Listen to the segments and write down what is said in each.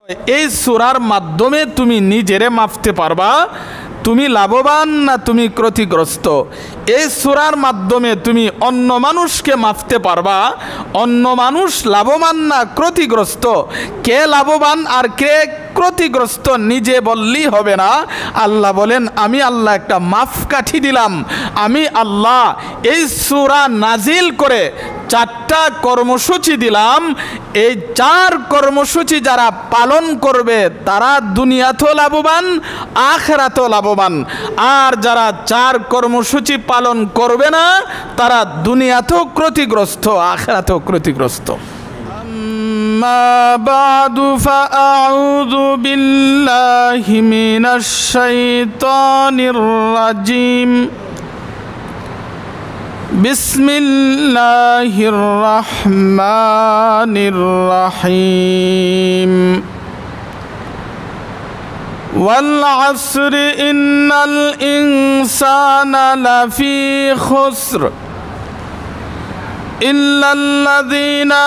এই সূরার মাধ্যমে তুমি নিজেরে মাপতে পারবা তুমি লাভবান না তুমি ক্ষতিগ্রস্ত। এই সূরার মাধ্যমে তুমি অন্য মানুষকে মাপতে পারবা অন্য মানুষ লাভবান না ক্ষতিগ্রস্ত। কে লাভবান আর কে ক্ষতিগ্রস্ত নিজে বললেই হবে না। আল্লাহ বলেন, আমি আল্লাহ একটা মাপকাঠি দিলাম। আমি আল্লাহ এই সূরা নাজিল করে 4টা কর্মসূচি দিলাম। এই 4 কর্মসূচি যারা পালন করবে তারা দুনিয়াতেও লাভবান, আখিরাতেও লাভবান। আর যারা 4 কর্মসূচি পালন করবে না তারা দুনিয়াতেও ক্ষতিগ্রস্ত, আখিরাতেও ক্ষতিগ্রস্ত। আম্মা বাদু ফাআউযু বিল্লাহি মিনাশ শাইতানির রাজিম। বিসমিল্লাহির রহমানির রহিম। ওয়াল আসরি ইন্নাল ইনসানা লাফি খুসর ইল্লাল্লাযীনা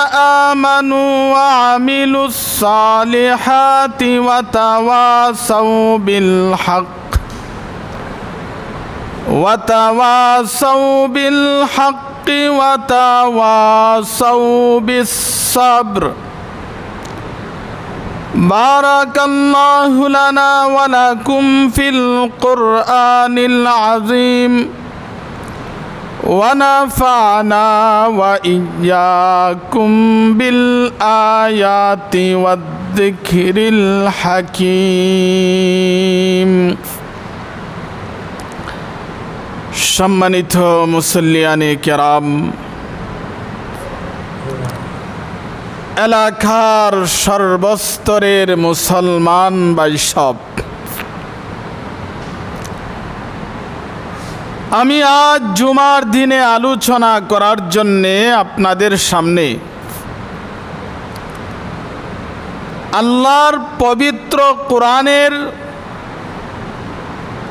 আমানু ওয়া আমিলুস সালিহাতি ওয়া তাওয়াসাউ বিল হক وتواصوا بالحق وتواصوا بالصبر بارك الله لنا ولكم في القرآن العظيم ونفعنا وإياكم بالآيات والذكر الحكيم। সম্মানিত মুসল্লিয়ানে কেরাম, এলাকার সর্বস্তরের মুসলমান ভাইসব, আমি আজ জুমার দিনে আলোচনা করার জন্যে আপনাদের সামনে আল্লাহর পবিত্র কোরআনের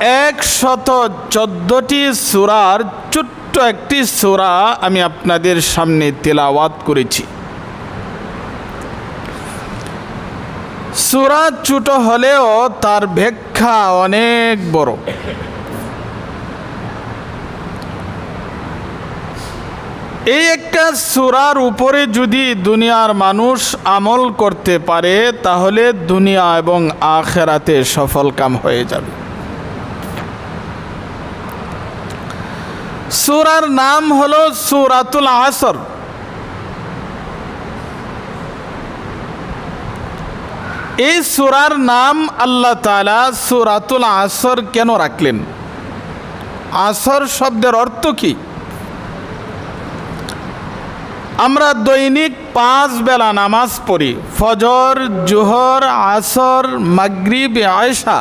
114টি সূরার ছোট্ট একটি সূরা আমি আপনাদের সামনে তেলাওয়াত করেছি। সূরা ছোট হলেও তার ব্যাখ্যা অনেক বড়। এই একটা সূরার উপরে যদি দুনিয়ার মানুষ আমল করতে পারে তাহলে দুনিয়া এবং আখিরাতে সফল কাম হয়ে যাবে। সূরার নাম হলো সূরাতুল আসর। এই সূরার নাম আল্লাহ তাআলা সূরাতুল আসর কেন রাখলেন? আসর শব্দের অর্থ কি? আমরা দৈনিক 5 বেলা নামাজ পড়ি, ফজর, জোহর, আসর, মাগরিব, এশা।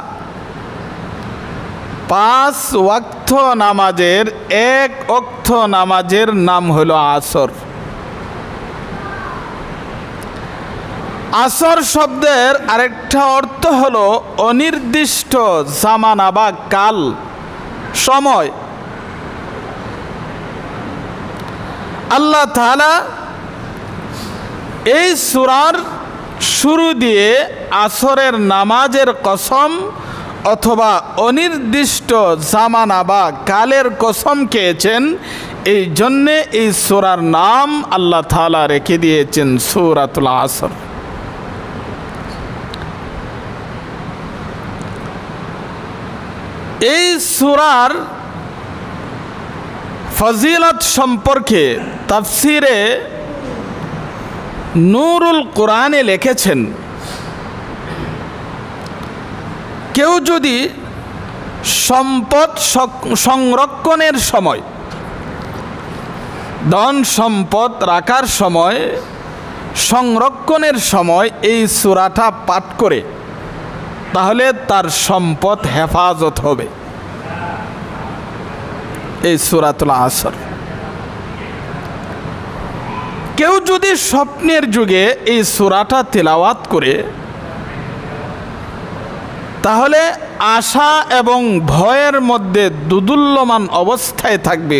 5 ওয়াক্ত নামাজের 1 ওয়াক্ত নামাজের নাম হলো আসর। আসর শব্দের আরেকটা অর্থ হলো অনির্দিষ্ট জামানা বা কাল, সময়। আল্লাহ তাআলা এই সূরার শুরু দিয়ে আসরের নামাজের কসম অথবা অনির্দিষ্ট জামানা বা কালের কসম খেয়েছেন। এই জন্যে এই সূরার নাম আল্লাহ তাআলা রেখে দিয়েছেন সূরাতুল আসর। এই সূরার ফজিলত সম্পর্কে তাফসিরে নূরুল কোরআনে লিখেছেন, কেউ যদি সম্পদ সংরক্ষণের সময়, ধন সম্পদ রাখার সময়, সংরক্ষণের সময় এই সূরাটা পাঠ করে তাহলে তার সম্পদ হেফাজত হবে। এই সূরাতুল আসর। কেউ যদি স্বপ্নের যুগে এই সূরাটা তেলাওয়াত করে তাহলে আশা এবং ভয়ের মধ্যে দুদুল্যমান অবস্থায় থাকবে।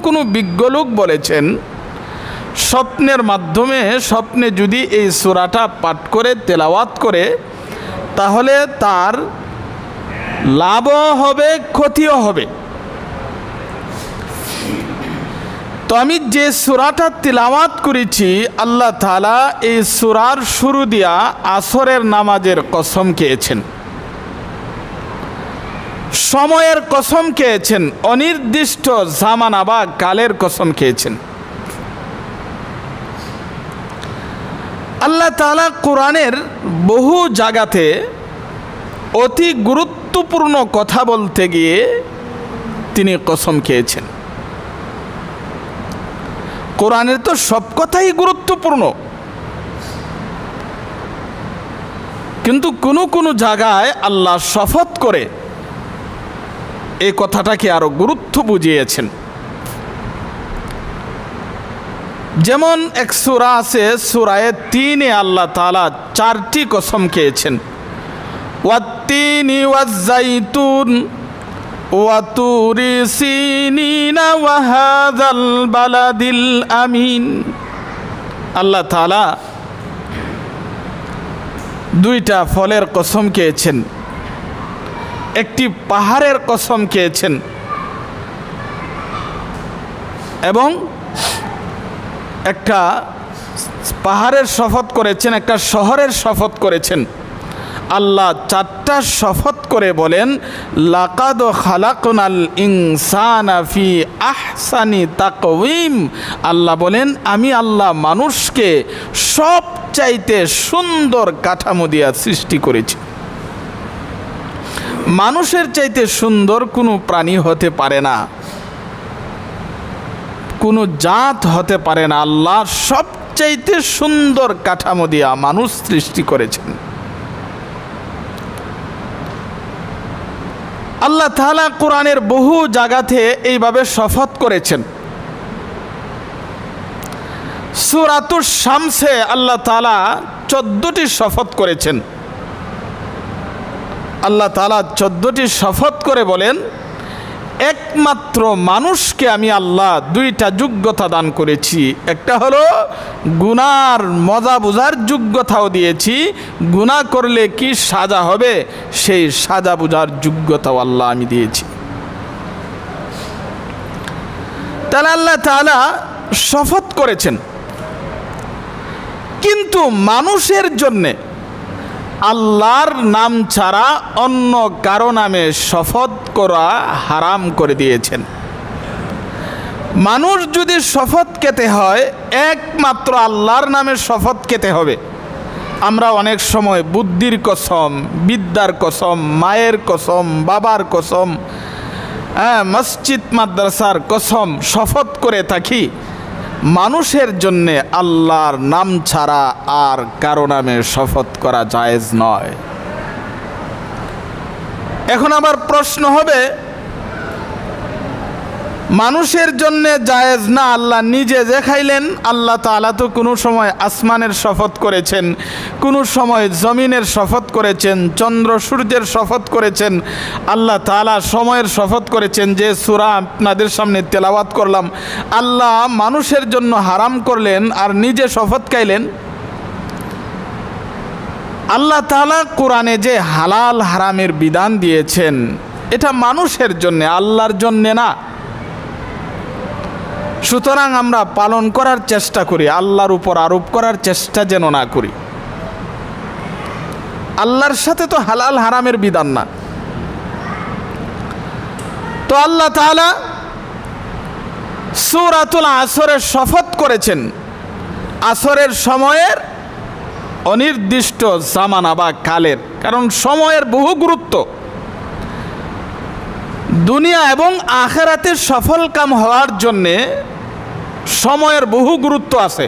কোনো বিজ্ঞ লোক বলেছেন স্বপ্নের মাধ্যমে, স্বপ্নে যদি এই সূরাটা পাঠ করে তেলাওয়াত করে তাহলে তার লাভও হবে, ক্ষতিও হবে। তো আমি যে সূরাটা তিলাওয়াত করেছি, আল্লাহ তাআলা এই সূরার শুরু দিয়া আসরের নামাজের কসম খেয়েছেন, সময়ের কসম খেয়েছেন, অনির্দিষ্ট জামানা বা কালের কসম খেয়েছেন। আল্লাহ তাআলা কোরআনের বহু জায়গাতে অতি গুরুত্বপূর্ণ কথা বলতে গিয়ে তিনি কসম খেয়েছেন। কোরআনের তো সব কথাই গুরুত্বপূর্ণ, কিন্তু কোনো কোনো জায়গায় আল্লাহ শপথ করে এই কথাটাকে আরো গুরুত্ব বুঝিয়েছেন। যেমন এক সূরা আছে, সূরায়ে ৩-এ আল্লাহ তাআলা 4টি কসম খেয়েছেন, ওয়াত-তিনি ওয়াজ-জাইতুন ওয়া তুরি সিনিনা ওয়া হাযাল বালাদিল আমিন। আল্লাহ তাআলা 2টা ফলের কসম খেয়েছেন, একটি পাহাড়ের কসম খেয়েছেন এবং একটা পাহাড়ের শপথ করেছেন, একটা শহরের শপথ করেছেন। আল্লাহ 4টা শপথ করে বলেন, লাকাদ খালাকনাল ইনসানা ফি আহসানি তাকওয়িম। আল্লাহ বলেন, আমি আল্লাহ মানুষকে সবচাইতে সুন্দর কাঠামো দিয়া সৃষ্টি করেছি। মানুষের চাইতে সুন্দর কোনো প্রাণী হতে পারে না, কোনো জাত হতে পারে না। আল্লাহ সবচাইতে সুন্দর কাঠামো দিয়া মানুষ সৃষ্টি করেছেন। আল্লাহ তাআলা কোরআনের বহু জায়গাতে এইভাবে শপথ করেছেন। সূরাতুশ শামসে আল্লাহ তাআলা 14টি শপথ করেছেন। আল্লাহ তাআলা 14টি শপথ করে বলেন, একমাত্র মানুষকে আমি আল্লাহ 2টা যোগ্যতা দান করেছি। একটা হলো গুনার মজা বোঝার যোগ্যতাও দিয়েছি, গুনাহ করলে কি সাজা হবে সেই সাজা বোঝার যোগ্যতাও আল্লাহ আমি দিয়েছি। তাহলে আল্লাহ তাআলা শপথ করেছেন, কিন্তু মানুষের জন্যে আল্লাহর নাম ছাড়া অন্য কারো নামে শপথ করা হারাম করে দিয়েছেন। মানুষ যদি শপথ খেতে হয়, একমাত্র আল্লাহর নামে শপথ খেতে হবে। আমরা অনেক সময় বুদ্ধির কসম, বিদ্যার কসম, মায়ের কসম, বাবার কসম, মসজিদ মাদ্রাসার কসম শপথ করে থাকি। মানুষের জন্যে আল্লাহর নাম ছাড়া আর কারো নামে শপথ করা জায়েজ নয়। এখন আবার প্রশ্ন হবে, মানুষের জন্যে জায়েজ না, আল্লাহ নিজে দেখাইলেন। আল্লাহ তাআলা তো কোনো সময় আসমানের শপথ করেছেন, কোনো সময় জমিনের শপথ করেছেন, চন্দ্র সূর্যের শপথ করেছেন। আল্লাহ তাআলা সময়ের শপথ করেছেন, যে সূরা আপনাদের সামনে তেলাওয়াত করলাম আল্লাহ মানুষের জন্য হারাম করলেন আর নিজে শপথ খাইলেন। আল্লাহ তাআলা কোরআনে যে হালাল হারামের বিধান দিয়েছেন, এটা মানুষের জন্যে, আল্লাহর জন্যে না। সুতরাং আমরা পালন করার চেষ্টা করি, আল্লাহর উপর আরোপ করার চেষ্টা যেন না করি। আল্লাহর সাথে তো হালাল হারামের বিধান না। তো আল্লাহ তাআলা সূরাতুল আসরের শপথ করেছেন, আসরের সময়ের অনির্দিষ্ট জামানা বা কালের, কারণ সময়ের বহু গুরুত্ব। দুনিয়া এবং আখিরাতের সফল কাম হওয়ার জন্যে সময়ের বহু গুরুত্ব আছে,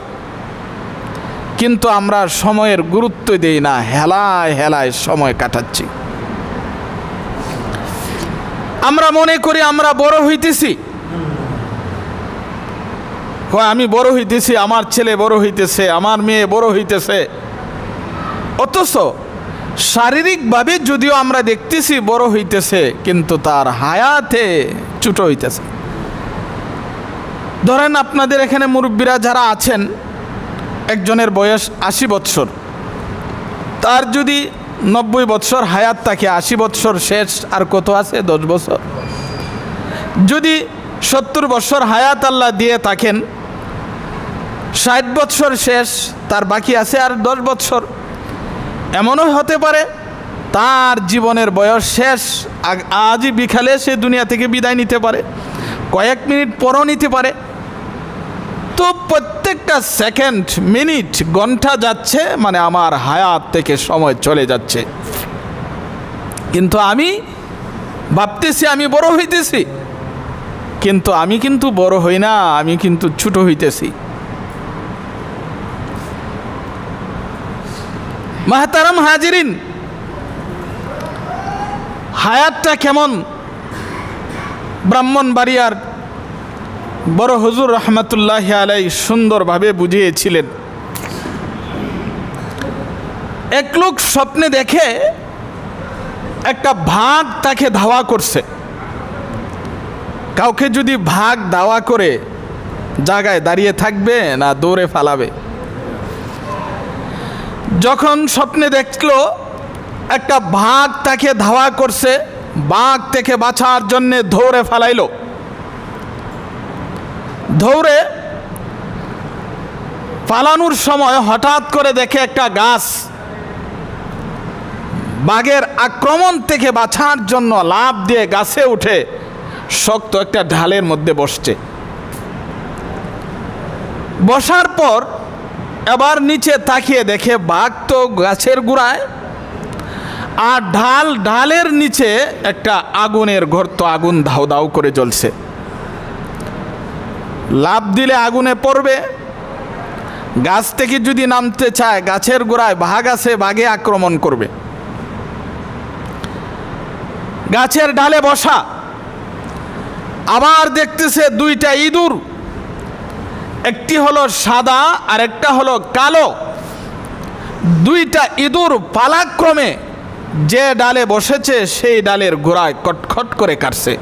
কিন্তু আমরা সময়ের গুরুত্ব দেই না, হেলায় হেলায় সময় কাটাচ্ছি। আমরা মনে করি আমরা বড় হইতেছি, আমি বড় হইতেছি, আমার ছেলে বড় হইতেছে, আমার মেয়ে বড় হইতেছে, অথচ শারীরিকভাবে যদিও আমরা দেখতেছি বড় হইতেছে, কিন্তু তার হায়াতে ছোট হইতেছে। ধরেন আপনাদের এখানে মুরব্বীরা যারা আছেন, একজনের বয়স 80 বৎসর, তার যদি 90 বছর হায়াত থাকে, 80 বছর শেষ, আর কত আছে? 10 বছর। যদি 70 বছর হায়াত আল্লাহ দিয়ে থাকেন, 60 বছর শেষ, তার বাকি আছে আর 10 বছর। এমনও হতে পারে তার জীবনের বয়স শেষ, আজই বিকালে সে দুনিয়া থেকে বিদায় নিতে পারে, কয়েক মিনিট পরও নিতে পারে। তো প্রত্যেকটা সেকেন্ড, মিনিট, ঘন্টা যাচ্ছে, মানে আমার হায়াত থেকে সময় চলে যাচ্ছে। কিন্তু আমি ভাবতেছি আমি বড় হইতেছি, কিন্তু আমি কিন্তু বড় হই না, আমি কিন্তু ছোট হইতেছি। মাহতারাম হাজিরিন, হায়াতটা কেমন ব্রাহ্মণবাড়িয়ার বড় হুজুর রহমতুল্লাহ আলাই সুন্দরভাবে বুঝিয়েছিলেন। এক লোক স্বপ্নে দেখে একটা ভাগ তাকে ধাওয়া করছে। কাউকে যদি ভাগ ধাওয়া করে জায়গায় দাঁড়িয়ে থাকবে না দৌড়ে ফালাবে? যখন স্বপ্নে দেখলো একটা ভাগ তাকে ধাওয়া করছে, বাঘ থেকে বাঁচার জন্যে দৌড়ে ফালাইলো। দৌড়ে পালানোর সময় হঠাৎ করে দেখে একটা গাছ বাঘের আক্রমণ থেকে বাঁচার জন্য লাফ দিয়ে গাছে উঠে শক্ত একটা ঢালের মধ্যে বসছে। বসার পর এবার নিচে তাকিয়ে দেখে বাঘ তো গাছের গোড়ায়, আর ঢালের নিচে একটা আগুনের গর্ত, আগুন ধাউ ধাউ করে জ্বলছে। লাফ দিলে আগুনে পড়বে, গাছ থেকে যদি নামতে চায় গাছের গোড়ায় বাঘ আছে, বাঘে আক্রমণ করবে। গাছের ডালে বসা, আবার দেখতেছে দুইটা ইঁদুর, একটি হলো সাদা আর একটা হলো কালো। দুইটা ইঁদুর পালাক্রমে যে ডালে বসেছে সেই ডালের গোড়ায় কটখট করে কাটছে।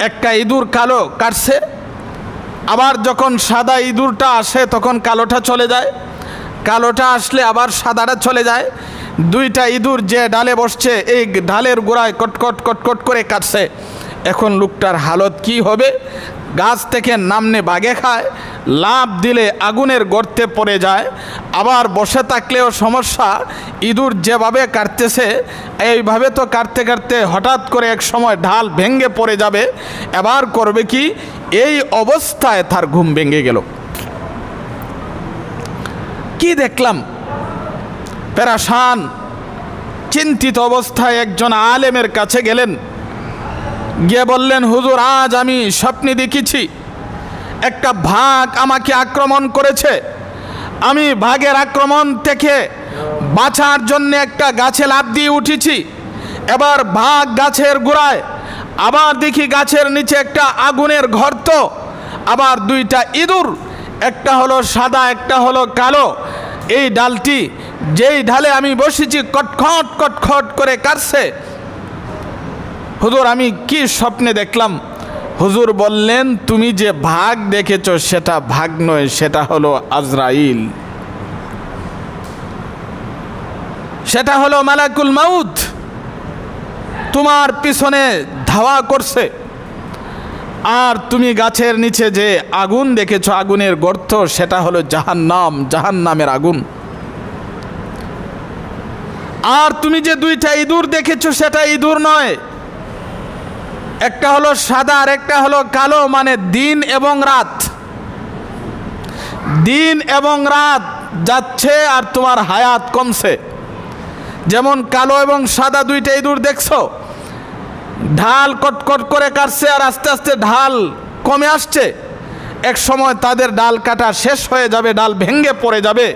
একটা ইঁদুর কালো কাটছে, আবার যখন সাদা ইঁদুরটা আসে তখন কালোটা চলে যায়, কালোটা আসলে আবার সাদাটা চলে যায়। দুইটা ইঁদুর যে ডালে বসছে এই ডালের গোড়ায় কটকট কটকট করে কাটছে। এখন লোকটার হালত কি হবে? গাছ থেকে নামনে বাঘে খায়, লাফ দিলে আগুনের গর্তে পড়ে যায়। আবার বসে থাকলেও সমস্যা, ইঁদুর যেভাবে কাটতেছে এইভাবে তো কাটতে কাটতে হঠাৎ করে এক সময় ঢাল ভেঙে পড়ে যাবে। এবার করবে কি? এই অবস্থায় তার ঘুম ভেঙে গেল। কি দেখলাম? পেরেশান চিন্তিত অবস্থায় একজন আলেমের কাছে গেলেন, গিয়ে বললেন, হুজুর আজ আমি স্বপ্নে দেখেছি একটা বাঘ আমাকে আক্রমণ করেছে। আমি বাঘের আক্রমণ থেকে বাঁচার জন্য একটা গাছে লাফ দিয়ে উঠেছি। এবার বাঘ গাছের গোড়ায়, আবার দেখি গাছের নিচে একটা আগুনের গর্ত, আবার দুইটা ইঁদুর, একটা হলো সাদা একটা হলো কালো। এই ডালটি যেই ঢালে আমি বসেছি কটখট কটখট করে কাটছে। হুজুর আমি কি স্বপ্নে দেখলাম? হুজুর বললেন, তুমি যে ভাগ দেখেছো সেটা ভাগ নয়, সেটা হলো আজরাইল, সেটা হলো মালাকুল মাউত। তোমার পিছনে ধাওয়া করছে। আর তুমি গাছের নিচে যে আগুন দেখেছো, আগুনের গর্ত, সেটা হলো জাহান্নাম, জাহান্নামের আগুন। আর তুমি যে দুইটা ইঁদুর দেখেছো সেটা ইঁদুর নয়, একটা হলো সাদা আর একটা হলো কালো, মানে দিন এবং রাত। দিন এবং রাত যাচ্ছে আর তোমার হায়াত কমছে। যেমন কালো এবং সাদা দুইটা ইঁদুর দেখছো, ঢাল কটকট করে কাটছে আর আস্তে আস্তে ঢাল কমে আসছে। এক সময় তাদের ডাল কাটা শেষ হয়ে যাবে, ডাল ভেঙে পড়ে যাবে।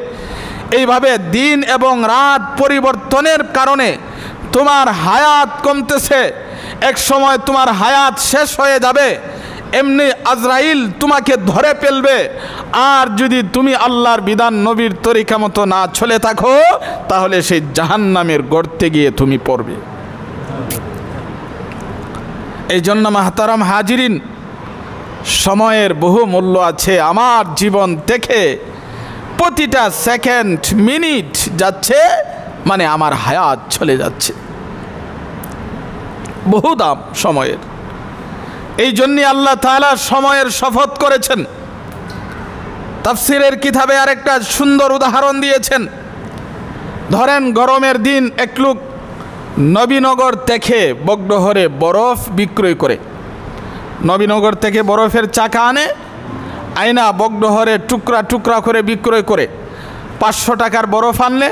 এইভাবে দিন এবং রাত পরিবর্তনের কারণে তোমার হায়াত কমতেছে, এক সময় তোমার হায়াত শেষ হয়ে যাবে। এমনি আজরাইল তোমাকে ধরে ফেলবে। আর যদি তুমি আল্লাহর বিধান নবীর তরিকা মতো না চলে থাকো, তাহলে সেই জাহান্নামের গর্তে গিয়ে তুমি পড়বে। এই জন্য মাহতারাম হাজিরিন, সময়ের বহু মূল্য আছে। আমার জীবন থেকে প্রতিটা সেকেন্ড মিনিট যাচ্ছে মানে আমার হায়াত চলে যাচ্ছে, বহু দাম সময়ের। এই জন্যে আল্লাহ তাআলা সময়ের শপথ করেছেন। তাফসীরের কিতাবে আরেকটা সুন্দর উদাহরণ দিয়েছেন। ধরেন গরমের দিন এক লোক নবীনগর থেকে বগডোহরে বরফ বিক্রয় করে, নবীনগর থেকে বরফের চাকা আনে, আয়না বগডোহরে টুকরা টুকরা করে বিক্রয় করে। 500 টাকার বরফ আনলে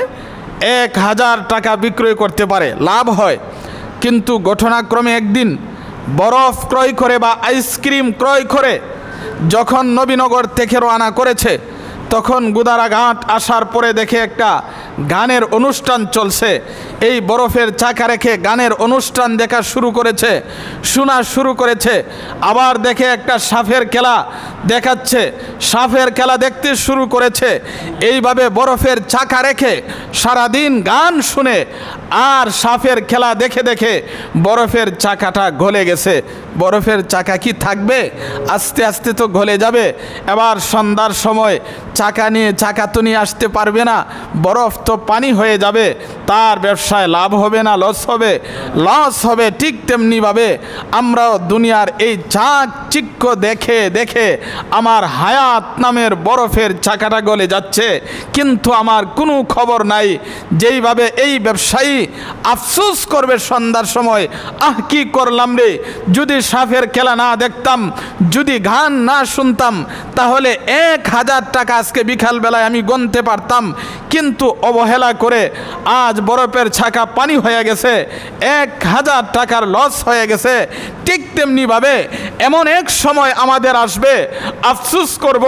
1000 টাকা বিক্রয় করতে পারে, লাভ হয়। কিন্তু ঘটনাক্রমে একদিন বরফ ক্রয় করে বা আইসক্রিম ক্রয় করে যখন নবীনগর থেকে রওনা করেছে, তখন গুদারাঘাট আসার পরে দেখে একটা গানের অনুষ্ঠান চলছে। এই বরফের চাকা রেখে গানের অনুষ্ঠান দেখা শুরু করেছে, শোনা শুরু করেছে। আবার দেখে একটা সাপের খেলা দেখাচ্ছে, সাপের খেলা দেখতে শুরু করেছে। এইভাবে বরফের চাকা রেখে সারাদিন গান শুনে আর সাপের খেলা দেখে দেখে বরফের চাকাটা গলে গেছে। বরফের চাকা কি থাকবে? আস্তে আস্তে তো গলে যাবে। এবার সন্ধ্যার সময় চাকা নিয়ে, চাকা তো নিয়ে আসতে পারবে না, বরফ তো পানি হয়ে যাবে। তার ব্যবসায় লাভ হবে না লস হবে? লস হবে। ঠিক তেমনিভাবে আমরাও দুনিয়ার এই চাকচিক্য দেখে দেখে আমার হায়াত নামের বরফের চাকাটা গলে যাচ্ছে, কিন্তু আমার কোনো খবর নাই। যেইভাবে এই ব্যবসায়ী আফসোস করবে সন্ধ্যার সময়, আহ কি করলাম রে, যদি সাপের খেলা না দেখতাম, যদি গান না শুনতাম, তাহলে 1000 টাকা আজকে বিকালবেলায় আমি গুনতে পারতাম। কিন্তু অবহেলা করে আজ বরফের চাকা পানি হয়ে গেছে, 1000 টাকার লস হয়ে গেছে। ঠিক তেমনিভাবে এমন এক সময় আমাদের আসবে, আফসোস করব,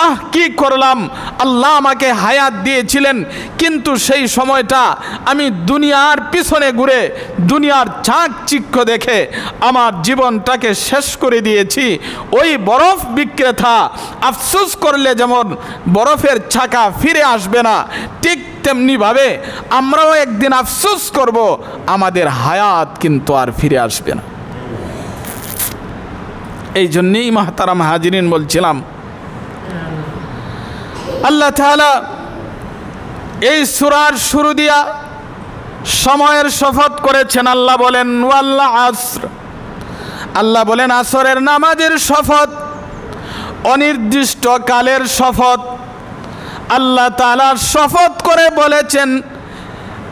আহ কি করলাম, আল্লাহ আমাকে হায়াত দিয়েছিলেন, কিন্তু সেই সময়টা আমি দুনিয়ার পিছনে ঘুরে দুনিয়ার চাকচিক্য দেখে আমার জীবনটাকে শেষ করে দিয়েছি। ওই বরফ বিক্রেতা আফসোস করলে যেমন বরফের চাকা ফিরে আসবে না, ঠিক তেমনিভাবে আমরাও একদিন আফসোস করব, আমাদের হায়াত কিন্তু আর ফিরে আসবে না। এই জন্যই মাহতারাম হাজিরিন বলছিলাম, আল্লাহ তাআলা এই সূরার শুরু দিয়া সময়ের শপথ করেছেন। আল্লাহ বলেন ওয়াল আসর, আল্লাহ বলেন আসরের নামাজের শপথ, অনির্দিষ্ট কালের শপথ। আল্লাহ তাআলা শপথ করে বলেছেন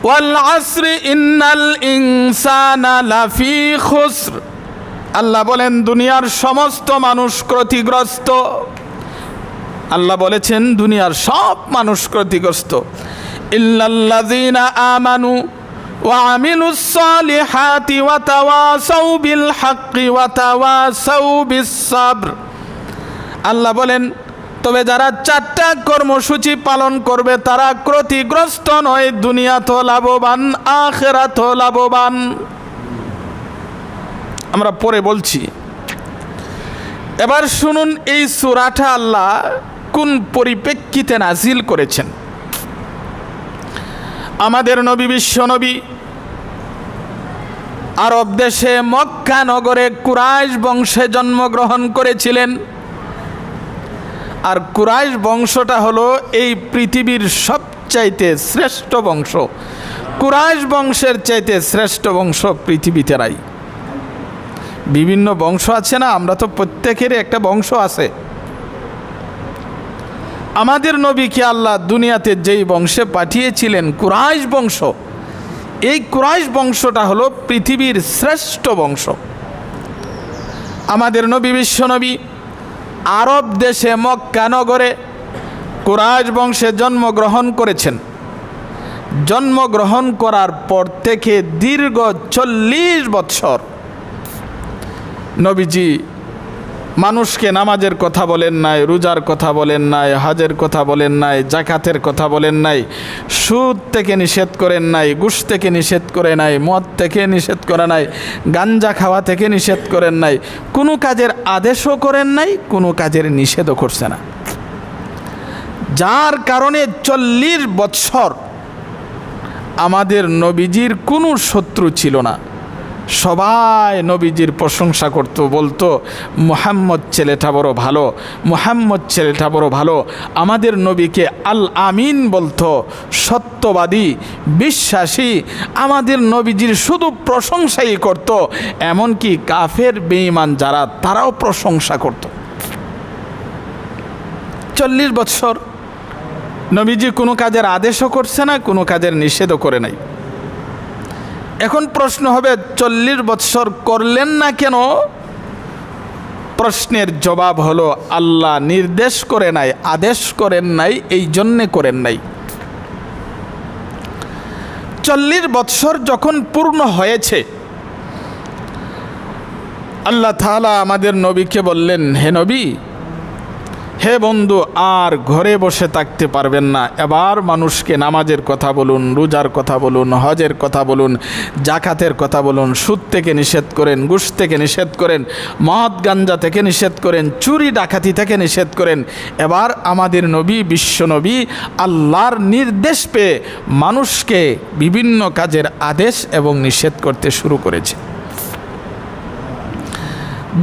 ওয়াল আসরি ইন্নাল ইনসানা লাফি খুসর। আল্লাহ বলেন দুনিয়ার সমস্ত মানুষ ক্ষতিগ্রস্ত। আল্লাহ বলেছেন দুনিয়ার সব মানুষ ক্ষতিগ্রস্ত। ইল্লাল্লাযীনা আমানু ওয়া আমিলুস সালিহাতি ওয়া তাওয়াসাউ বিল হাক্কি ওয়া তাওয়াসাউ বিস সাবর। আল্লাহ বলেন তবে যারা 4টা কর্মসূচি পালন করবে তারা ক্ষতিগ্রস্ত নয়, দুনিয়া তো লাভবান, আখিরাত লাভবান। আমরা পরে বলছি। এবার শুনুন এই সূরাটা আল্লাহ কোন পরিপ্রেক্ষিতে নাজিল করেছেন। আমাদের নবী বিশ্বনবী আরব দেশে মক্কা নগরে কুরাইশ বংশে জন্মগ্রহণ করেছিলেন। আর কুরাইশ বংশটা হলো এই পৃথিবীর সবচাইতে শ্রেষ্ঠ বংশ। কুরাইশ বংশের চাইতে শ্রেষ্ঠ বংশ পৃথিবীতে নাই। বিভিন্ন বংশ আছে না, আমরা তো প্রত্যেকেরই একটা বংশ আছে। আমাদের নবীকে আল্লাহ দুনিয়াতে যেই বংশে পাঠিয়েছিলেন কুরাইশ বংশ, এই কুরাইশ বংশটা হলো পৃথিবীর শ্রেষ্ঠ বংশ। আমাদের নবী বিশ্বনবী আরব দেশে মক্কা নগরে কুরাইশ বংশে জন্মগ্রহণ করেছেন। জন্মগ্রহণ করার পর থেকে দীর্ঘ 40 বৎসর নবীজি মানুষকে নামাজের কথা বলেন নাই, রোজার কথা বলেন নাই, হজের কথা বলেন নাই, জাকাতের কথা বলেন নাই, সুদ থেকে নিষেধ করেন নাই, ঘুষ থেকে নিষেধ করে নাই, মদ থেকে নিষেধ করে নাই, গাঞ্জা খাওয়া থেকে নিষেধ করেন নাই, কোনো কাজের আদেশও করেন নাই, কোনো কাজের নিষেধও করছে না। যার কারণে 40 বৎসর আমাদের নবীজির কোনো শত্রু ছিল না, সবাই নবীজির প্রশংসা করত, বলতো মুহাম্মদ ছেলেটা বড় ভালো, মুহাম্মদ ছেলেটা বড় ভালো। আমাদের নবীকে আল আমিন বলতো, সত্যবাদী, বিশ্বাসী। আমাদের নবীজির শুধু প্রশংসাই করত, এমনকি কাফের বেঈমান যারা তারাও প্রশংসা করত। 40 বছর নবীজি কোনো কাজের আদেশও করছে না, কোনো কাজের নিষেধও করে নাই। এখন প্রশ্ন হবে 40 বছর করলেন না কেন? প্রশ্নের জবাব হলো আল্লাহ নির্দেশ করে নাই, আদেশ করেন নাই, এই জন্যে করেন নাই। 40 বছর যখন পূর্ণ হয়েছে, আল্লাহ তাআলা আমাদের নবীকে বললেন, হে নবী, হে বন্ধু, আর ঘরে বসে থাকতে পারবেন না। এবার মানুষকে নামাজের কথা বলুন, রোজার কথা বলুন, হজের কথা বলুন, জাকাতের কথা বলুন, সুদ থেকে নিষেধ করেন, ঘুষ থেকে নিষেধ করেন, মদ গাঞ্জা থেকে নিষেধ করেন, চুরি ডাকাতি থেকে নিষেধ করেন। এবার আমাদের নবী, বিশ্বনবী আল্লাহর নির্দেশ পেয়ে মানুষকে বিভিন্ন কাজের আদেশ এবং নিষেধ করতে শুরু করেছে।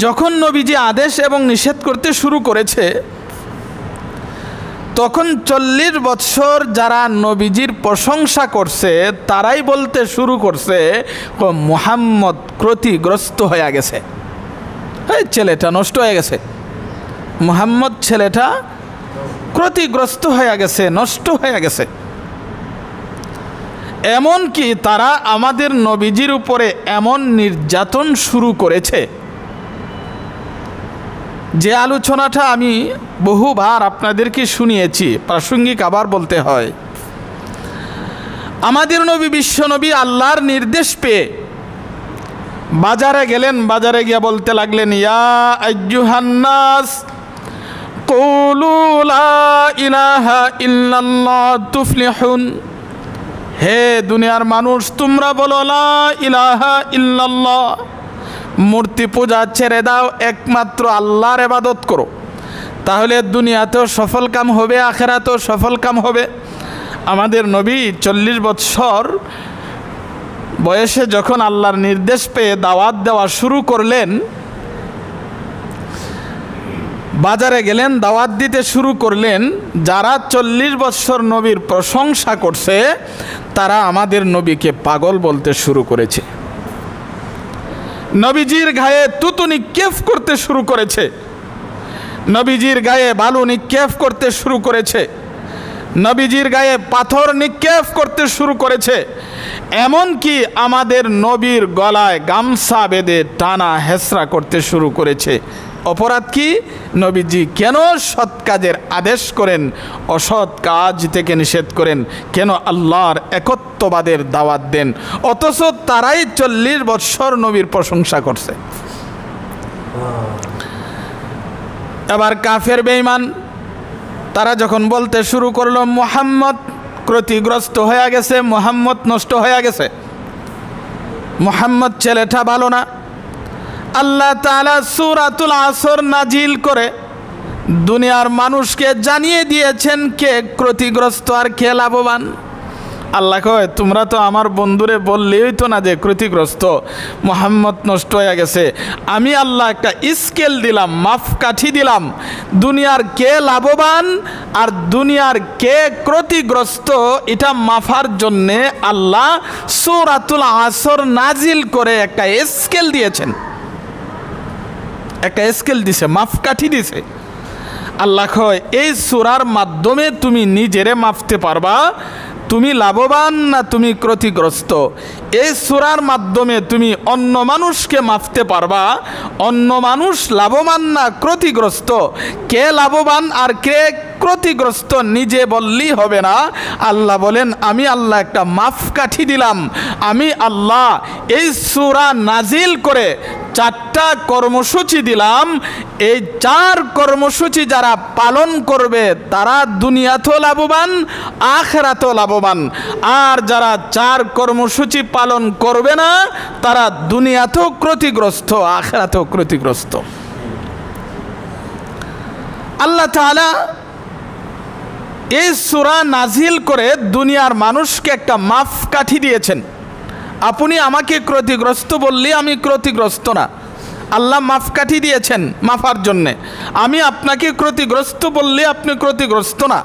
যখন নবীজি আদেশ এবং নিষেধ করতে শুরু করেছে, তখন 40 বছর যারা নবীজির প্রশংসা করছে তারাই বলতে শুরু করছে, মুহাম্মদ ক্ষতিগ্রস্ত হয়ে গেছে, এই ছেলেটা নষ্ট হয়ে গেছে, মুহাম্মদ ছেলেটা ক্ষতিগ্রস্ত হয়ে গেছে, নষ্ট হয়ে গেছে। এমনকি তারা আমাদের নবীজির উপরে এমন নির্যাতন শুরু করেছে, যে আলোচনাটা আমি বহুবার আপনাদেরকে শুনিয়েছি, প্রাসঙ্গিক আবার বলতে হয়। আমাদের নবী, বিশ্বনবী আল্লাহর নির্দেশ পেয়ে বাজারে গেলেন, বাজারে গিয়ে বলতে লাগলেন, ইয়া আইয়ুহান নাস কুলু লা ইলাহা ইল্লাল্লাহ তুফলিহুন। হে দুনিয়ার মানুষ, তোমরা বলো লা ইলাহা ইল্লাল্লাহ, মূর্তি পূজা ছেড়ে দাও, একমাত্র আল্লাহর ইবাদত করো, তাহলে দুনিয়াতেও সফল কাম হবে, আখিরাতেও সফল কাম হবে। আমাদের নবী 40 বছর বয়সে যখন আল্লাহর নির্দেশ পেয়ে দাওয়াত দেওয়া শুরু করলেন, বাজারে গেলেন, দাওয়াত দিতে শুরু করলেন। যারা 40 বছর নবীর প্রশংসা করছে তারা আমাদের নবীকে পাগল বলতে শুরু করেছে, নবীজির গায়ে তুতু নিক্ষেপ করতে শুরু করেছে, নবীজির গায়ে বালু নিক্ষেপ করতে শুরু করেছে, নবীজির গায়ে পাথর নিক্ষেপ করতে শুরু করেছে। এমনকি আমাদের নবীর গলায় গামছা বেঁধে টানা হেসরা করতে শুরু করেছে। অপরাধ কি? নবীজি কেন সৎ কাজের আদেশ করেন, অসৎ কাজ থেকে নিষেধ করেন, কেন আল্লাহর একত্ববাদের দাওয়াত দেন, অথচ তারাই 40 বছর নবীর প্রশংসা করছে। এবার কাফের বেঈমান তারা যখন বলতে শুরু করলো, মুহাম্মদ ক্ষতিগ্রস্ত হয়ে গেছে, মুহাম্মদ নষ্ট হয়ে গেছে, মুহাম্মদ ছেলেটা ভালো না, আল্লাহ তাআলা সূরাতুল আসর নাজিল করে দুনিয়ার মানুষকে জানিয়ে দিয়েছেন কে ক্ষতিগ্রস্ত আর কে লাভবান। আল্লাহ কয়, তোমরা তো আমার বন্ধুরে বললেই তো না যে ক্ষতিগ্রস্ত, মুহাম্মদ নষ্ট হয়ে গেছে। আমি আল্লাহ একটা স্কেল দিলাম, মাপকাঠি দিলাম, দুনিয়ার কে লাভবান আর দুনিয়ার কে ক্ষতিগ্রস্ত, এটা মাপার জন্যে আল্লাহ সূরাতুল আসর নাজিল করে একটা স্কেল দিয়েছেন, একটা স্কেল দিছে, মাপকাঠি দিছে। আল্লাহ কয়, এই সূরার মাধ্যমে তুমি নিজেরে মাপতে পারবা তুমি লাভবান না তুমি ক্ষতিগ্রস্ত। এই সূরার মাধ্যমে তুমি অন্য মানুষকে মাপতে পারবা অন্য মানুষ লাভবান না ক্ষতিগ্রস্ত, কে লাভবান আর কে ক্ষতিগ্রস্ত নিজে বললেই হবে না। আল্লাহ বলেন, আমি আল্লাহ একটা মাপকাঠি দিলাম, আমি আল্লাহ এই সূরা নাজিল করে 4টা কর্মসূচি দিলাম। এই 4 কর্মসূচি যারা পালন করবে তারা দুনিয়াতেও লাভবান, আখিরাতেও লাভবান। আর যারা 4 কর্মসূচি পালন করবে না তারা দুনিয়াতেও ক্ষতিগ্রস্ত, আখিরাতেও ক্ষতিগ্রস্ত। আল্লাহ তাআলা এই সূরা নাজিল করে দুনিয়ার মানুষকে একটা মাপকাঠি দিয়েছেন। আপনি আমাকে ক্ষতিগ্রস্ত বললে আমি ক্ষতিগ্রস্ত না, আল্লাহ মাপকাঠি দিয়েছেন মাফার জন্যে। আমি আপনাকে ক্ষতিগ্রস্ত বললে আপনি ক্ষতিগ্রস্ত না,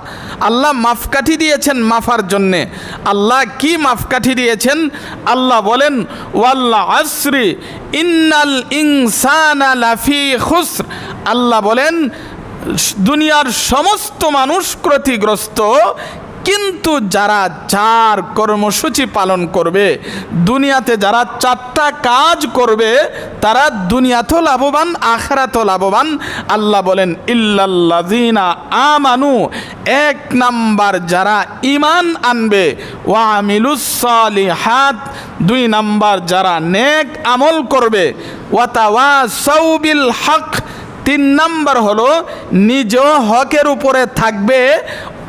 আল্লাহ মাপকাঠি দিয়েছেন মাফার জন্যে। আল্লাহ কি মাপকাঠি দিয়েছেন? আল্লাহ বলেন ওয়াল আসরি ইন্নাল ইনসানা লাফি খুসর। আল্লাহ বলেন দুনিয়ার সমস্ত মানুষ ক্ষতিগ্রস্ত, কিন্তু যারা চার কর্মসূচি পালন করবে, দুনিয়াতে যারা চারটা কাজ করবে, তারা দুনিয়াতেও লাভবান আখিরাতেও লাভবান। আল্লাহ বলেন ইল্লাল্লাযিনা আমানু, এক নাম্বার যারা ঈমান আনবে, ওয়া আমিলুস সালিহাত, দুই নাম্বার যারা নেক আমল করবে, ওয়া তাওয়াসাউ বিল হক, তিন নাম্বার হলো নিজেও হকের উপরে থাকবে,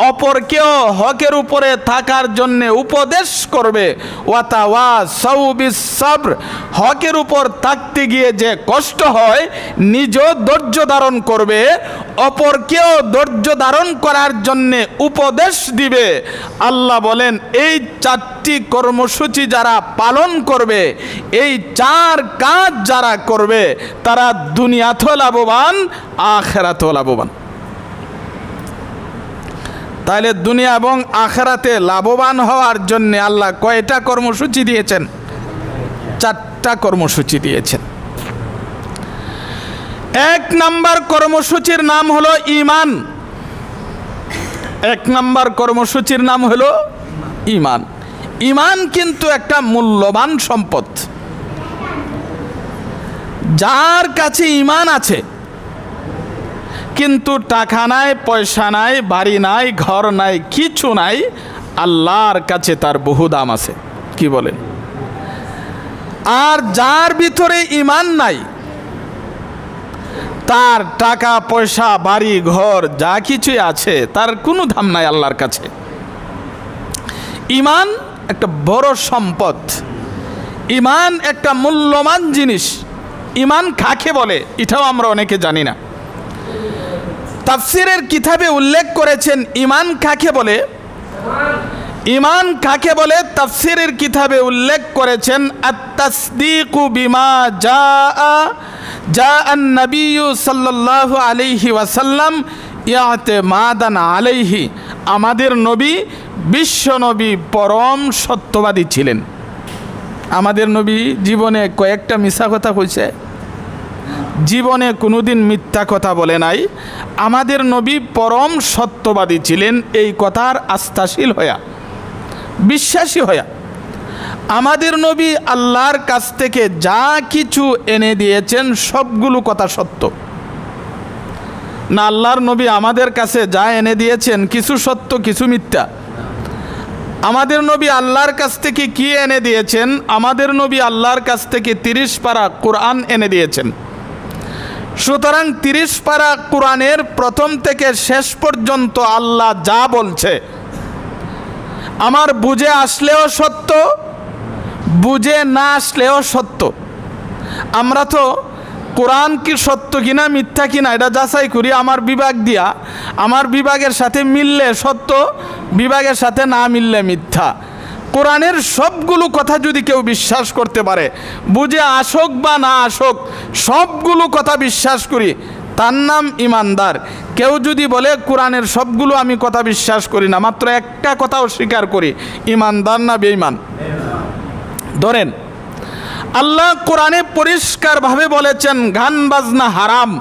অপরকেও হকের উপরে থাকার জন্য উপদেশ করবে। ওয়াতাওয়াসাউ বিস সাবর, হকের উপর থাকতে গিয়ে যে কষ্ট হয় নিজেও ধৈর্য ধারণ করবে, অপরকেও ধৈর্য ধারণ করার জন্য উপদেশ দিবে। আল্লাহ বলেন এই চারটি কর্মসূচি যারা পালন করবে, এই চার কাজ যারা করবে, তারা দুনিয়াতেও লাভবান আখিরাতেও লাভবান। তাহলে দুনিয়া এবং আখিরাতে লাভবান হওয়ার জন্য আল্লাহ কয়টা কর্মসূচি দিয়েছেন? চারটা কর্মসূচি দিয়েছেন। এক নাম্বার কর্মসূচির নাম হলো ঈমান। এক নাম্বার কর্মসূচির নাম হলো ঈমান। ঈমান কিন্তু একটা মূল্যবান সম্পদ। যার কাছে ঈমান আছে কিন্তু টাকা নাই, পয়সা নাই, বাড়ি নাই, ঘর নাই, কিছু নাই, আল্লাহর কাছে তার বহু দাম আছে। কি বলেন? আর যার ভিতরে ঈমান নাই, তার টাকা পয়সা বাড়ি ঘর যা কিছুই আছে তার কোনো দাম নাই আল্লাহর কাছে। ঈমান একটা বড় সম্পদ, ঈমান একটা মূল্যবান জিনিস। ঈমান কাকে বলে এটাও আমরা অনেকে জানি না। তাফসীরের কিতাবে উল্লেখ করেছেন ঈমান কাকে বলে। ঈমান কাকে বলে তাফসীরের কিতাবে উল্লেখ করেছেন আত-তাসদীকু বিমা জাআন নবিয়্যু সাল্লাল্লাহু আলাইহি ওয়াসাল্লাম ইআতিমাদান আলাইহি। আমাদের নবী বিশ্ব নবী পরম সত্যবাদী ছিলেন। আমাদের নবী জীবনে কয়েকটা মিথ্যা কথা কইছে? জীবনে কোনোদিন মিথ্যা কথা বলে নাই। আমাদের নবী পরম সত্যবাদী ছিলেন, এই কথার আস্থাশীল হইয়া, বিশ্বাসী হইয়া। আমাদের নবী আল্লাহর কাছ থেকে যা কিছু এনে দিয়েছেন সবগুলো কথা সত্য না? আল্লাহর নবী আমাদের কাছে যা এনে দিয়েছেন কিছু সত্য কিছু মিথ্যা। আমাদের নবী আল্লাহর কাছ থেকে কি এনে দিয়েছেন? আমাদের নবী আল্লাহর কাছ থেকে 30 পারা কোরআন এনে দিয়েছেন। সুতরাং 30 পারা কোরআনের প্রথম থেকে শেষ পর্যন্ত আল্লাহ যা বলছে আমার বুঝে আসলেও সত্য, বুঝে না আসলেও সত্য। আমরা তো কোরআন কি সত্য কিনা মিথ্যা কিনা এটা যাচাই করি আমার বিভাগ দিয়া। আমার বিভাগের সাথে মিললে সত্য, বিভাগের সাথে না মিললে মিথ্যা। কোরআনের সবগুলো কথা যদি কেউ বিশ্বাস করতে পারে, বুঝে আসুক বা না আসুক, সবগুলো কথা বিশ্বাস করি, তার নাম ঈমানদার। কেউ যদি বলে কোরআনের সবগুলো আমি কথা বিশ্বাস করি না, মাত্র একটা কথাও স্বীকার করি, ঈমানদার না বেঈমান? ধরেন আল্লাহ কোরআনে পরিষ্কারভাবে বলেছেন গান বাজনা হারাম।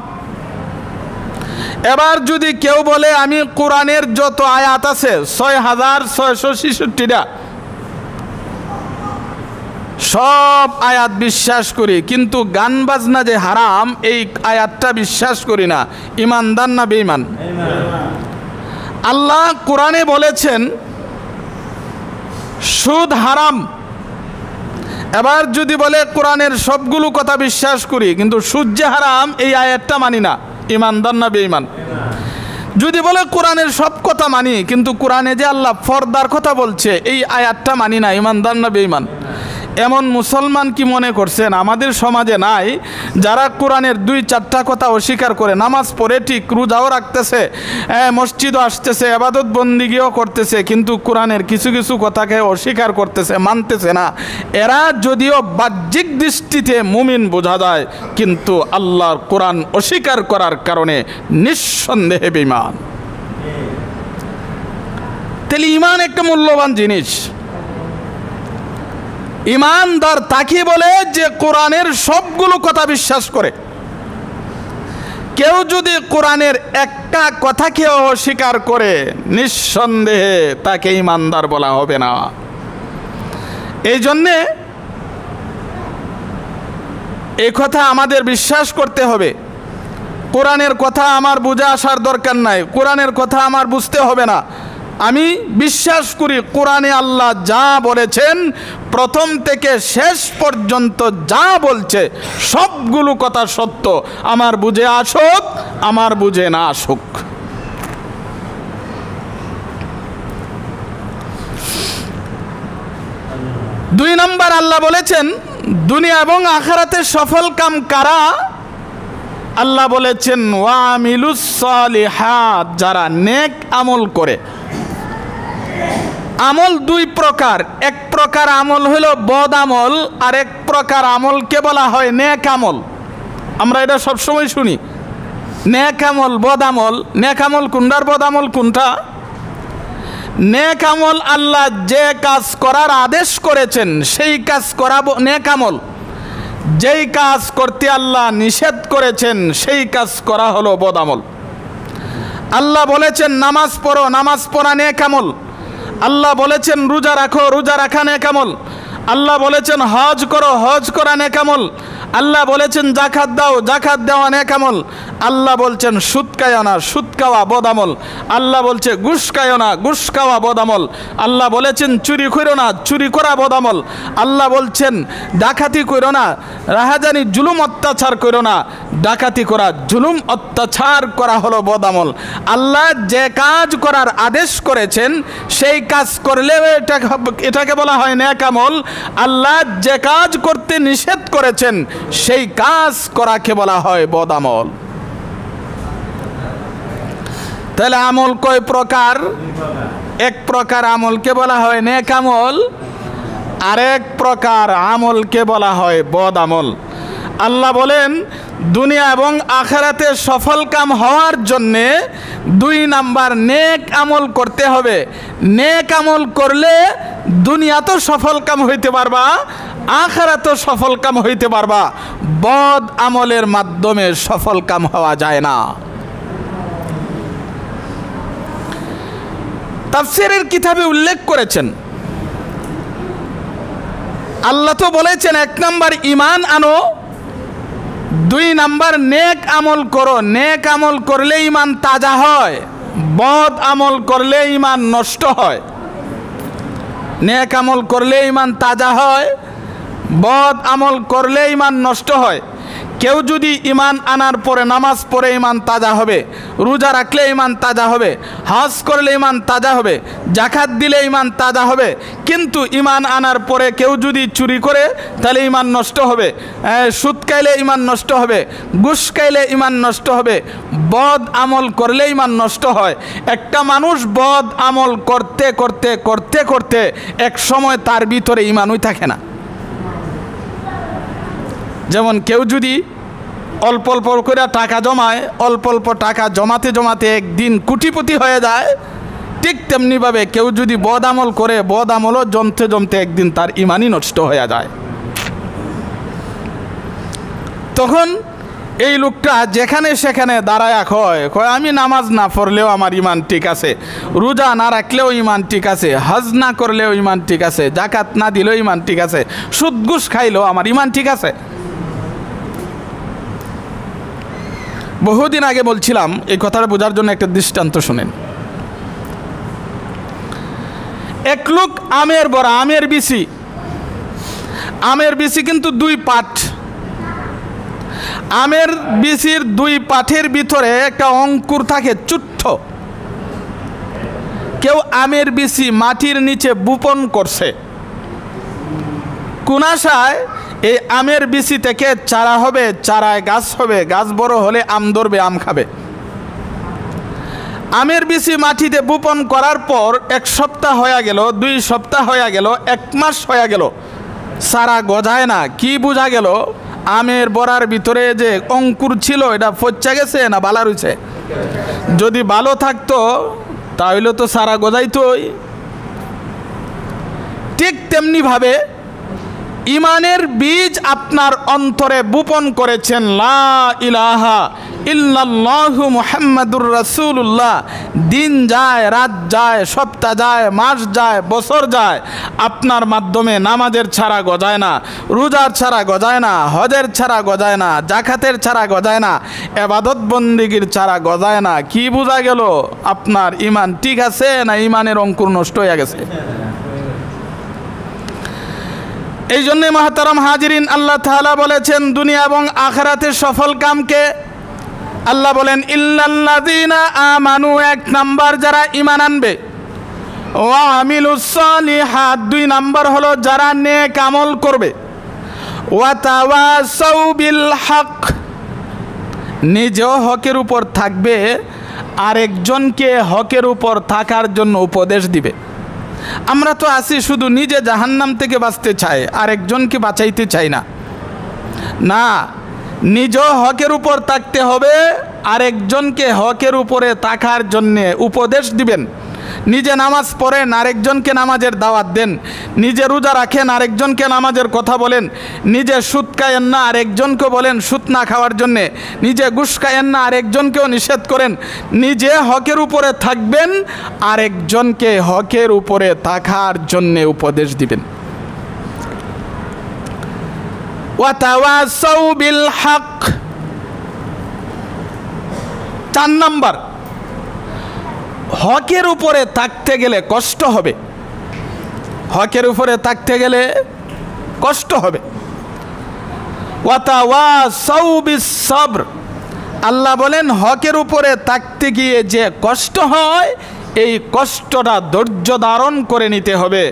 এবার যদি কেউ বলে আমি কোরআনের যত আয়াত আছে 6666টা সব আয়াত বিশ্বাস করি, কিন্তু গান বাজনা যে হারাম এই আয়াতটা বিশ্বাস করি না, ঈমানদার না বেঈমান? আল্লাহ কোরআনে বলেছেন সুদ হারাম। এবার যদি বলে কোরআনের সবগুলো কথা বিশ্বাস করি কিন্তু সুদ যে হারাম এই আয়াতটা মানি না, ঈমানদার না বেঈমান? যদি বলে কোরআনের সব কথা মানি কিন্তু কোরআনে যে আল্লাহ পর্দার কথা বলছে এই আয়াতটা মানি না, ঈমানদার না বেঈমান? এমন মুসলমান কি মনে করছেন আমাদের সমাজে নাই যারা কোরআনের 2-4টা কথা অস্বীকার করে? নামাজ পড়ে ঠিক, রোজাও রাখতেছে, মসজিদও আসতেছে, ইবাদত বন্দিগিও করতেছে, কিন্তু কোরআনের কিছু কিছু কথাকে অস্বীকার করতেছে, মানতেছে না। এরা যদিও বাহ্যিক দৃষ্টিতে মুমিন বোঝা যায়, কিন্তু আল্লাহর কোরআন অস্বীকার করার কারণে নিঃসন্দেহে বেঈমান। তাহলে ঈমান একটা মূল্যবান জিনিস। ঈমানদার তাকে বলে যে কোরআনের সবগুলো কথা বিশ্বাস করে। কেউ যদি কোরআনের একটা কথাকেও অস্বীকার করে, নিঃসন্দেহে তাকে ঈমানদার বলা হবে না। এই জন্যে এই কথা আমাদের বিশ্বাস করতে হবে। কোরআনের কথা আমার বুঝে আসার দরকার নাই, কোরআনের কথা আমার বুঝতে হবে না। আমি বিশ্বাস করি কোরআনে আল্লাহ যা বলেছেন, প্রথম থেকে শেষ পর্যন্ত যা বলছে সবগুলো কথা সত্য। আমার বুঝে আসুক, আমার বুঝে না আসুক। 2 নম্বর আল্লাহ বলেছেন দুনিয়া এবং আখিরাতে সফল কাম কারা? আল্লাহ বলেছেন ওয়ামিলুস সালিহাত, যারা নেক আমল করে। আমল 2 প্রকার, এক প্রকার আমল হলো বদ আমল, আর এক প্রকার আমলকে বলা হয় নেক আমল। আমরা এটা সবসময় শুনি, নেক আমল বদ আমল। নেক আমল কোনটার, বদ আমল কোনটা? নেক আমল আল্লাহ যে কাজ করার আদেশ করেছেন সেই কাজ করা নেক আমল। যেই কাজ করতে আল্লাহ নিষেধ করেছেন সেই কাজ করা হলো বদ আমল। আল্লাহ বলেছেন নামাজ পড়ো, নামাজ পড়া নেক আমল। আল্লাহ বলেছেন রোজা রাখো, রোজা রাখা নেক আমল। আল্লাহ বলেছেন হজ করো, হজ করা নেক আমল। আল্লাহ বলেছেন জাকাত দাও, জাকাত দেওয়া নেক আমল। আল্লাহ বলছেন সুদ খাও না, সুদ খাওয়া বদ আমল। আল্লাহ বলছে ঘুষ খাও না, ঘুষ খাওয়া বদ আমল। আল্লাহ বলেছেন চুরি করো না, চুরি করা বদ আমল। আল্লাহ বলছেন ডাকাতি করো না, রাহাজানি জুলুম অত্যাচার করো না, ডাকাতি করা জুলুম অত্যাচার করা হলো বদ আমল। আল্লাহ যে কাজ করার আদেশ করেছেন সেই কাজ করলে এটাকে বলা হয় নেক আমল। আল্লাহ যে কাজ করতে নিষেধ করেছেন সেই কাজ করাকে বলা হয় বদ আমল। তাহলে আমল কয় প্রকার? এক প্রকার আমলকে বলা হয় নেক আমল, আরেক প্রকার আমলকে বলা হয় বদ আমল। আল্লাহ বলেন দুনিয়া এবং আখিরাতে সফল কাম হওয়ার জন্যে 2 নাম্বার নেক আমল করতে হবে। নেক আমল করলে দুনিয়া তো সফল কাম হইতে পারবা, আখিরাত তো সফল কাম হইতে পারবা। বদ আমলের মাধ্যমে সফল কাম হওয়া যায় না। তাফসীরের কিতাবে উল্লেখ করেছেন, আল্লাহ তো বলেছেন 1 নাম্বার ঈমান আনো, 2 নাম্বার নেক আমল করো। নেক আমল করলে ঈমান তাজা হয়, বদ আমল করলে ঈমান নষ্ট হয়। নেক আমল করলে ঈমান তাজা হয়, বদ আমল করলে ঈমান নষ্ট হয়। কেউ যদি ঈমান আনার পরে নামাজ পড়ে ঈমান তাজা হবে, রোজা রাখলে ঈমান তাজা হবে, হজ করলে ঈমান তাজা হবে, জাকাত দিলে ঈমান তাজা হবে। কিন্তু ঈমান আনার পরে কেউ যদি চুরি করে তাহলে ঈমান নষ্ট হবে, সুদ খাইলে ঈমান নষ্ট হবে, ঘুষ খাইলে ঈমান নষ্ট হবে, বদ আমল করলে ঈমান নষ্ট হয়। একটা মানুষ বদ আমল করতে করতে করতে করতে এক সময় তার ভিতরে ঈমানই থাকে না। যেমন কেউ যদি অল্প অল্প করে টাকা জমায়, অল্প অল্প টাকা জমাতে জমাতে একদিন কোটিপতি হয়ে যায়, ঠিক তেমনিভাবে কেউ যদি বদ আমল করে, বদ আমলও জমতে জমতে একদিন তার ঈমানই নষ্ট হয়ে যায়। তখন এই লোকটা যেখানে সেখানে দাঁড়ায় কয় আমি নামাজ না পড়লেও আমার ঈমান ঠিক আছে, রোজা না রাখলেও ঈমান ঠিক আছে, হজ না করলেও ঈমান ঠিক আছে, জাকাত না দিলেও ঈমান ঠিক আছে, সুদ ঘুষ খাইলেও আমার ঈমান ঠিক আছে। বহুদিন আগে বলছিলাম, এই কথাটা বোঝার জন্য একটা দৃষ্টান্ত শুনেন। এক লোক আমের বড়া, আমের বিচি, আমের বিচি কিন্তু 2 পাট। আমের বিচির 2 পাঠের ভিতরে একটা অঙ্কুর থাকে ছোট্ট। কেউ আমের বিচি মাটির নিচে বপন করছে, কোন আশায়? এই আমের বিচি থেকে চারা হবে, চারায় গাছ হবে, গাছ বড় হলে আম ধরবে, আম খাবে। আমের বিচি মাটিতে বপন করার পর 1 সপ্তাহ হয়ে গেল, 2 সপ্তাহ হয়ে গেল, 1 মাস হয়ে গেল, চারা গজায় না। কি বোঝা গেল? আমের বড়ার ভিতরে যে অঙ্কুর ছিল এটা ফচ্চা গেছে না বালা রয়েছে? যদি ভালো থাকতো তাহলে তো চারা গজাইতোই। ঠিক তেমনি ভাবে ইমানের বীজ আপনার অন্তরে বপন করেছেন, লা ইলাহা ইল্লাল্লাহু মুহাম্মাদুর রাসূলুল্লাহ। দিন যায়, রাত যায়, সপ্তাহ যায়, মাস যায়, বছর যায়, আপনার মাধ্যমে নামাজের ছাড়া গজায় না, রোজার ছাড়া গজায় না, হজের ছাড়া গজায় না, জাকাতের ছাড়া গজায় না, ইবাদত বন্দেগীর ছাড়া গজায় না। কি বোঝা গেল? আপনার ইমান ঠিক আছে না ইমানের অঙ্কুর নষ্ট হয়ে গেছে? এই জন্যে মহতারাম হাজিরিন, আল্লাহ তাআলা বলেছেন দুনিয়া এবং আখিরাতের সফল কামকে আল্লাহ বলেন ইল্লাল্লাযীনা আমানু, 1 নাম্বার যারা ঈমান আনবে, ওয়া আমিলুস সালিহাত, 2 নাম্বার হলো যারা নেক আমল করবে, ওয়া তাওয়াসাউ বিল হক, নিজেও হকের উপর থাকবে, আরেকজনকে হকের উপর থাকার জন্য উপদেশ দিবে। আমরা তো আছি শুধু নিজে জাহান্নাম থেকে বাঁচতে চাই, আরেকজনকে বাঁচাইতে চাই না। না, নিজেও হকের উপর থাকতে হবে, আরেকজনকে হকের উপরে থাকার জন্যে উপদেশ দিবেন। নিজে নামাজ পড়েন, আরেকজনকে নামাজের দাওয়াত দেন। নিজে রোজা রাখেন, আরেকজনকে নামাজের কথা বলেন। নিজে সুদ খায়েন না, আরেকজনকে বলেন সুদ না খাওয়ার জন্যে। নিজে ঘুষ খায়েন না, আরেকজনকেও নিষেধ করেন। নিজে হকের উপরে থাকবেন, আরেকজনকে হকের উপরে থাকার জন্যে উপদেশ দিবেন। ওয়াতাওয়াসাউ বিল হক। 4 নাম্বার, হকের উপরে থাকতে গেলে কষ্ট হবে। হকের উপরে থাকতে গেলে কষ্ট হবে। ওয়াতাওয়াসাউ বিস সবর, আল্লাহ বলেন হকের উপরে থাকতে গিয়ে যে কষ্ট হয়, এই কষ্টটা ধৈর্য ধারণ করে নিতে হবে,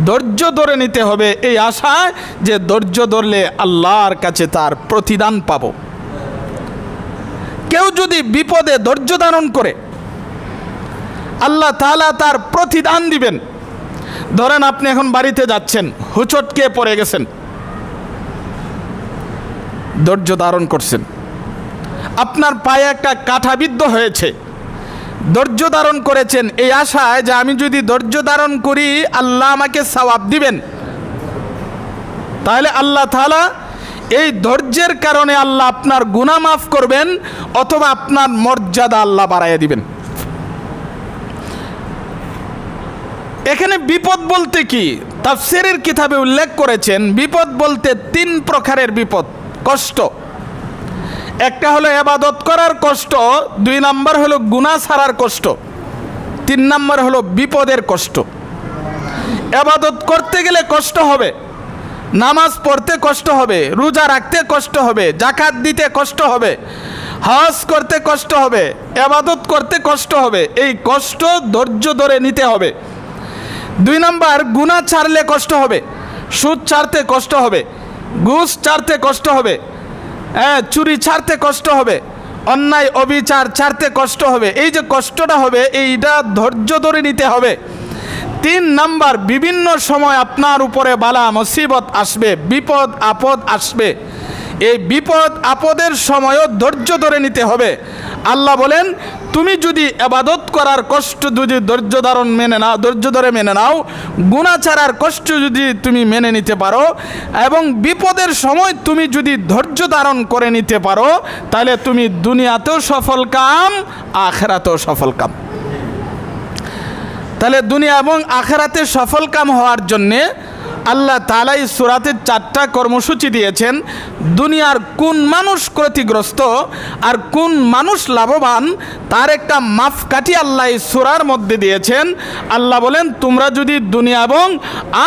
ধৈর্য ধরে নিতে হবে, এই আশায় যে ধৈর্য ধরলে আল্লাহর কাছে তার প্রতিদান পাব। কেউ যদি বিপদে ধৈর্য ধারণ করে, আল্লাহ তাআলা তার প্রতিদান দিবেন। ধরেন আপনি এখন বাড়িতে যাচ্ছেন, হুচটকে পড়ে গেছেন, ধৈর্য ধারণ করছেন। আপনার পায়ে একটা কাঁটা বিদ্ধ হয়েছে, ধৈর্য ধারণ করেছেন এই আশায় যে আমি যদি ধৈর্য ধারণ করি আল্লাহ আমাকে সওয়াব দিবেন। তাহলে আল্লাহ তাআলা এই ধৈর্যের কারণে আল্লাহ আপনার গুনাহ মাফ করবেন, অথবা আপনার মর্যাদা আল্লাহ বাড়াইয়া দিবেন। এখানে বিপদ বলতে কি, তাফসীরের কিতাবে উল্লেখ করেছেন বিপদ বলতে 3 প্রকারের বিপদ, কষ্ট। একটা হলো ইবাদত করার কষ্ট, 2 নাম্বার হলো গুনাহ ছাড়ার কষ্ট, 3 নাম্বার হলো বিপদের কষ্ট। ইবাদত করতে গেলে কষ্ট হবে, নামাজ পড়তে কষ্ট হবে, রোজা রাখতে কষ্ট হবে, যাকাত দিতে কষ্ট হবে, হজ করতে কষ্ট হবে, ইবাদত করতে কষ্ট হবে। এই কষ্ট ধৈর্য ধরে নিতে হবে। 2 নাম্বার, গুনাহ ছাড়লে কষ্ট হবে, সুদ ছাড়তে কষ্ট হবে, ঘুষ ছাড়তে কষ্ট হবে, চুরি ছাড়তে কষ্ট হবে, অন্যায় অবিচার ছাড়তে কষ্ট হবে। এই যে কষ্টটা হবে এইটা ধৈর্য ধরে নিতে হবে। 3 নাম্বার, বিভিন্ন সময় আপনার উপরে বালা মুসিবত আসবে, বিপদ আপদ আসবে। এই বিপদ আপদের সময়ও ধৈর্য ধরে নিতে হবে। আল্লাহ বলেন তুমি যদি ইবাদত করার কষ্ট যদি ধৈর্য ধারণ মেনে নাও, ধৈর্য ধরে মেনে নাও, গুনাহ ছাড়ার কষ্ট যদি তুমি মেনে নিতে পারো, এবং বিপদের সময় তুমি যদি ধৈর্য ধারণ করে নিতে পারো, তাহলে তুমি দুনিয়াতেও সফল কাম, আখিরাতেও সফল কাম। তাহলে দুনিয়া এবং আখিরাতে সফল কাম হওয়ার জন্যে আল্লাহ তাআলা এই সূরাতে 4টা কর্মসূচি দিয়েছেন। দুনিয়ার কোন মানুষ ক্ষতিগ্রস্ত আর কোন মানুষ লাভবান তার একটা মাপকাঠি আল্লাহ এই সূরার মধ্যে দিয়েছেন। আল্লাহ বলেন তোমরা যদি দুনিয়া এবং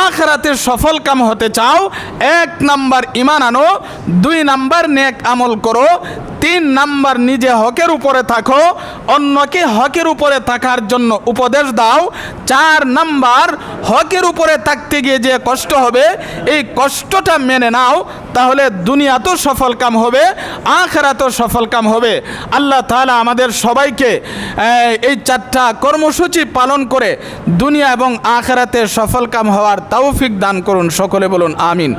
আখিরাতে সফল কাম হতে চাও, 1 নাম্বার ঈমান আনো, 2 নাম্বার নেক আমল করো, 3 নাম্বার নিজে হকের উপরে থাকো, অন্যকে হকের উপরে থাকার জন্য উপদেশ দাও, 4 নাম্বার হকের উপরে থাকতে গিয়ে যে কষ্ট কষ্ট হবে, এই কষ্টটা মেনে নাও, তাহলে দুনিয়াতেও সফল কাম হবে, আখিরাতেও সফল কাম হবে। আল্লাহ তাআলা আমাদের সবাইকে এই 4টা কর্মসূচি পালন করে দুনিয়া এবং আখিরাতে সফল কাম হওয়ার তৌফিক দান করুন। সকলে বলুন আমিন।